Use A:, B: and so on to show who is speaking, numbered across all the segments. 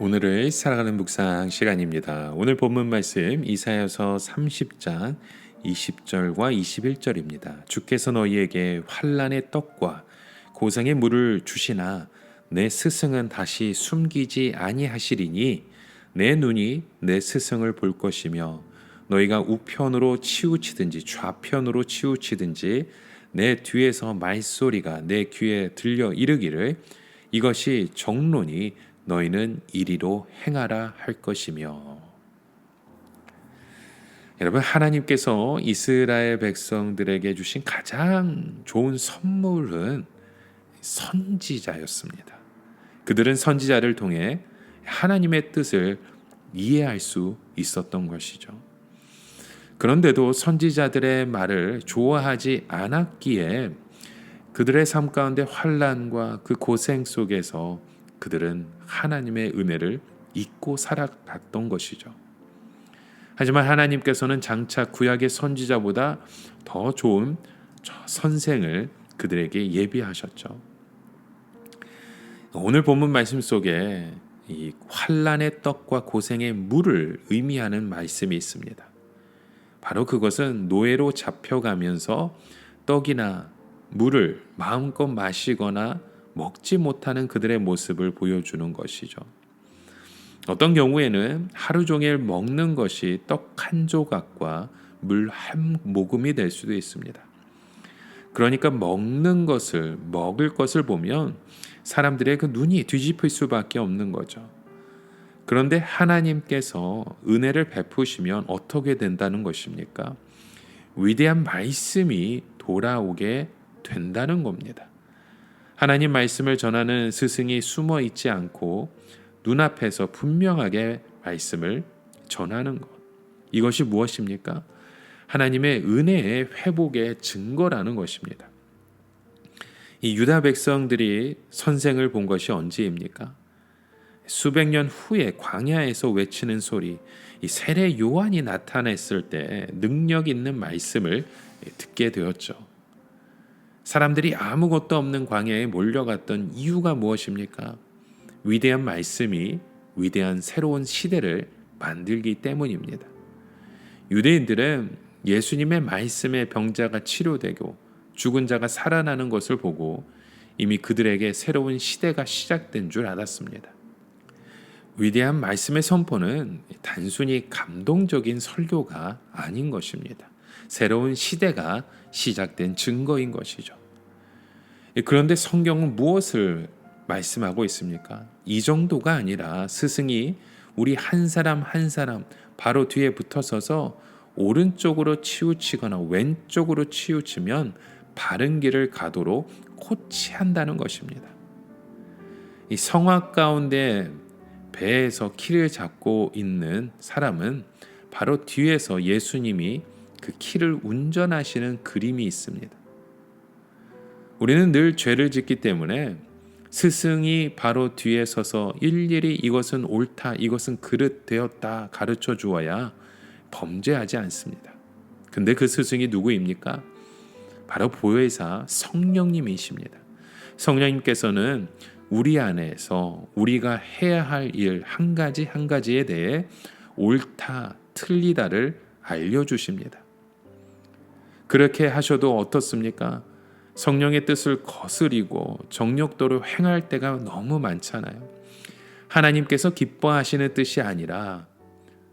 A: 오늘을 살아가는 묵상 시간입니다. 오늘 본문 말씀 이사야서 30장 20절과 21절입니다. 주께서 너희에게 환난의 떡과 고생의 물을 주시나 내 스승은 다시 숨기지 아니하시리니 내 눈이 내 스승을 볼 것이며 너희가 우편으로 치우치든지 좌편으로 치우치든지 내 뒤에서 말소리가 내 귀에 들려 이르기를 이것이 정론이 너희는 이리로 행하라 할 것이며. 여러분, 하나님께서 이스라엘 백성들에게 주신 가장 좋은 선물은 선지자였습니다. 그들은 선지자를 통해 하나님의 뜻을 이해할 수 있었던 것이죠. 그런데도 선지자들의 말을 좋아하지 않았기에 그들의 삶 가운데 환난과 그 고생 속에서 그들은 하나님의 은혜를 잊고 살아갔던 것이죠. 하지만 하나님께서는 장차 구약의 선지자보다 더 좋은 선생을 그들에게 예비하셨죠. 오늘 본문 말씀 속에 이 환난의 떡과 고생의 물을 의미하는 말씀이 있습니다. 바로 그것은 노예로 잡혀가면서 떡이나 물을 마음껏 마시거나 먹지 못하는 그들의 모습을 보여주는 것이죠. 어떤 경우에는 하루 종일 먹는 것이 떡 한 조각과 물 한 모금이 될 수도 있습니다. 그러니까 먹을 것을 보면 사람들의 그 눈이 뒤집힐 수밖에 없는 거죠. 그런데 하나님께서 은혜를 베푸시면 어떻게 된다는 것입니까? 위대한 말씀이 돌아오게 된다는 겁니다. 하나님 말씀을 전하는 스승이 숨어 있지 않고 눈앞에서 분명하게 말씀을 전하는 것. 이것이 무엇입니까? 하나님의 은혜의 회복의 증거라는 것입니다. 이 유다 백성들이 선생을 본 것이 언제입니까? 수백 년 후에 광야에서 외치는 소리, 이 세례 요한이 나타났을 때 능력 있는 말씀을 듣게 되었죠. 사람들이 아무것도 없는 광야에 몰려갔던 이유가 무엇입니까? 위대한 말씀이 위대한 새로운 시대를 만들기 때문입니다. 유대인들은 예수님의 말씀에 병자가 치료되고 죽은 자가 살아나는 것을 보고 이미 그들에게 새로운 시대가 시작된 줄 알았습니다. 위대한 말씀의 선포는 단순히 감동적인 설교가 아닌 것입니다. 새로운 시대가 시작된 증거인 것이죠. 그런데 성경은 무엇을 말씀하고 있습니까? 이 정도가 아니라 스승이 우리 한 사람 한 사람 바로 뒤에 붙어서서 오른쪽으로 치우치거나 왼쪽으로 치우치면 바른 길을 가도록 코치한다는 것입니다. 이 성악 가운데 배에서 키를 잡고 있는 사람은 바로 뒤에서 예수님이 그 키를 운전하시는 그림이 있습니다. 우리는 늘 죄를 짓기 때문에 스승이 바로 뒤에 서서 일일이 이것은 옳다, 이것은 그릇되었다 가르쳐 주어야 범죄하지 않습니다. 근데 그 스승이 누구입니까? 바로 보혜사 성령님이십니다. 성령님께서는 우리 안에서 우리가 해야 할 일 한 가지 한 가지에 대해 옳다, 틀리다를 알려주십니다. 그렇게 하셔도 어떻습니까? 성령의 뜻을 거스리고 정욕도로 행할 때가 너무 많잖아요. 하나님께서 기뻐하시는 뜻이 아니라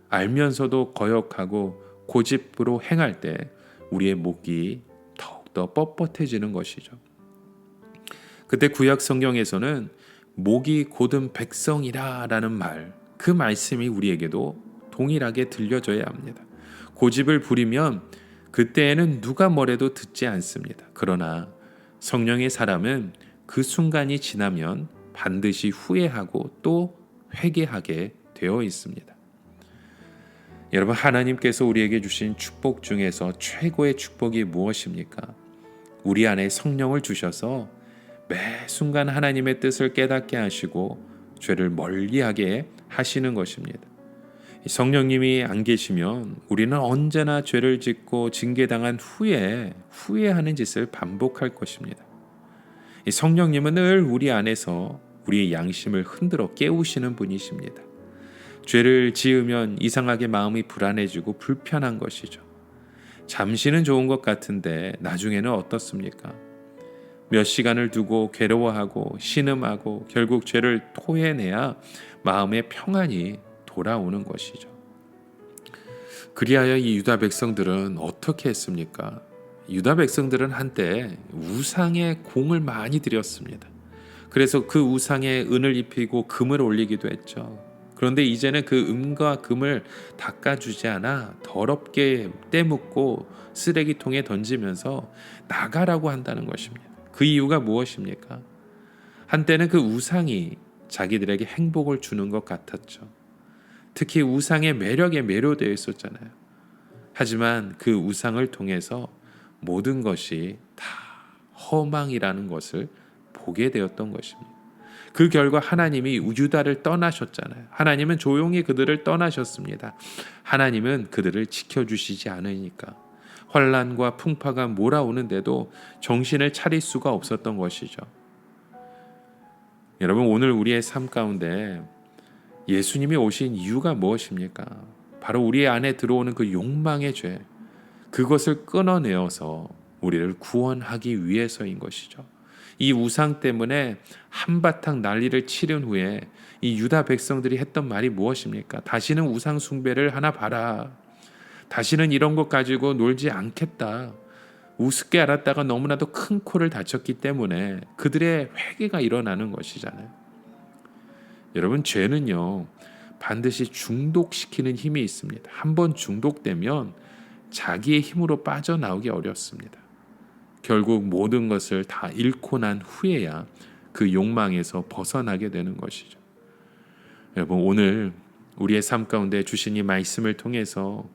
A: 알면서도 거역하고 고집으로 행할 때 우리의 목이 더욱더 뻣뻣해지는 것이죠. 그때 구약 성경에서는 목이 곧은 백성이라 라는 말, 그 말씀이 우리에게도 동일하게 들려져야 합니다. 고집을 부리면 그때에는 누가 뭐래도 듣지 않습니다. 그러나 성령의 사람은 그 순간이 지나면 반드시 후회하고 또 회개하게 되어 있습니다. 여러분, 하나님께서 우리에게 주신 축복 중에서 최고의 축복이 무엇입니까? 우리 안에 성령을 주셔서 매 순간 하나님의 뜻을 깨닫게 하시고 죄를 멀리하게 하시는 것입니다. 성령님이 안 계시면 우리는 언제나 죄를 짓고 징계당한 후에 후회하는 짓을 반복할 것입니다. 이 성령님은 늘 우리 안에서 우리의 양심을 흔들어 깨우시는 분이십니다. 죄를 지으면 이상하게 마음이 불안해지고 불편한 것이죠. 잠시는 좋은 것 같은데 나중에는 어떻습니까? 몇 시간을 두고 괴로워하고 신음하고 결국 죄를 토해내야 마음의 평안이 돌아오는 것이죠. 그리하여 이 유다 백성들은 어떻게 했습니까? 유다 백성들은 한때 우상에 공을 많이 들였습니다. 그래서 그 우상에 은을 입히고 금을 올리기도 했죠. 그런데 이제는 그 은과 금을 닦아주지 않아 더럽게 떼묻고 쓰레기통에 던지면서 나가라고 한다는 것입니다. 그 이유가 무엇입니까? 한때는 그 우상이 자기들에게 행복을 주는 것 같았죠. 특히 우상의 매력에 매료되어 있었잖아요. 하지만 그 우상을 통해서 모든 것이 다 허망이라는 것을 보게 되었던 것입니다. 그 결과 하나님이 유다를 떠나셨잖아요. 하나님은 조용히 그들을 떠나셨습니다. 하나님은 그들을 지켜주시지 않으니까 환난과 풍파가 몰아오는데도 정신을 차릴 수가 없었던 것이죠. 여러분, 오늘 우리의 삶 가운데 예수님이 오신 이유가 무엇입니까? 바로 우리 안에 들어오는 그 욕망의 죄, 그것을 끊어내어서 우리를 구원하기 위해서인 것이죠. 이 우상 때문에 한바탕 난리를 치른 후에 이 유다 백성들이 했던 말이 무엇입니까? 다시는 우상 숭배를 하나 봐라. 다시는 이런 것 가지고 놀지 않겠다. 우습게 알았다가 너무나도 큰 코를 다쳤기 때문에 그들의 회개가 일어나는 것이잖아요. 여러분, 죄는요 반드시 중독시키는 힘이 있습니다. 한번 중독되면 자기의 힘으로 빠져나오기 어렵습니다. 결국 모든 것을 다 잃고 난 후에야 그 욕망에서 벗어나게 되는 것이죠. 여러분, 오늘 우리의 삶 가운데 주신 이 말씀을 통해서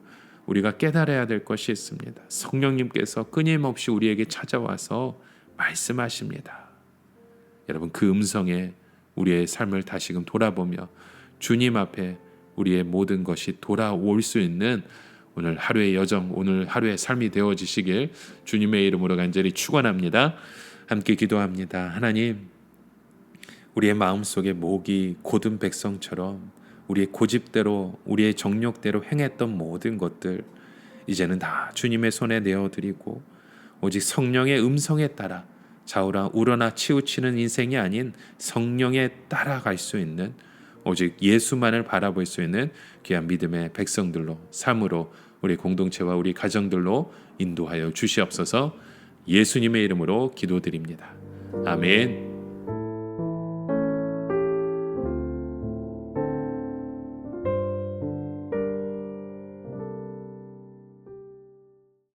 A: 우리가 깨달아야 될 것이 있습니다. 성령님께서 끊임없이 우리에게 찾아와서 말씀하십니다. 여러분, 그 음성에 우리의 삶을 다시금 돌아보며 주님 앞에 우리의 모든 것이 돌아올 수 있는 오늘 하루의 여정, 오늘 하루의 삶이 되어지시길 주님의 이름으로 간절히 축원합니다. 함께 기도합니다. 하나님, 우리의 마음속에 목이 곧은 백성처럼 우리의 고집대로 우리의 정욕대로 행했던 모든 것들 이제는 다 주님의 손에 내어드리고 오직 성령의 음성에 따라 좌우라 우러나 치우치는 인생이 아닌 성령에 따라갈 수 있는 오직 예수만을 바라볼 수 있는 귀한 믿음의 백성들로 삶으로 우리 공동체와 우리 가정들로 인도하여 주시옵소서. 예수님의 이름으로 기도드립니다. 아멘.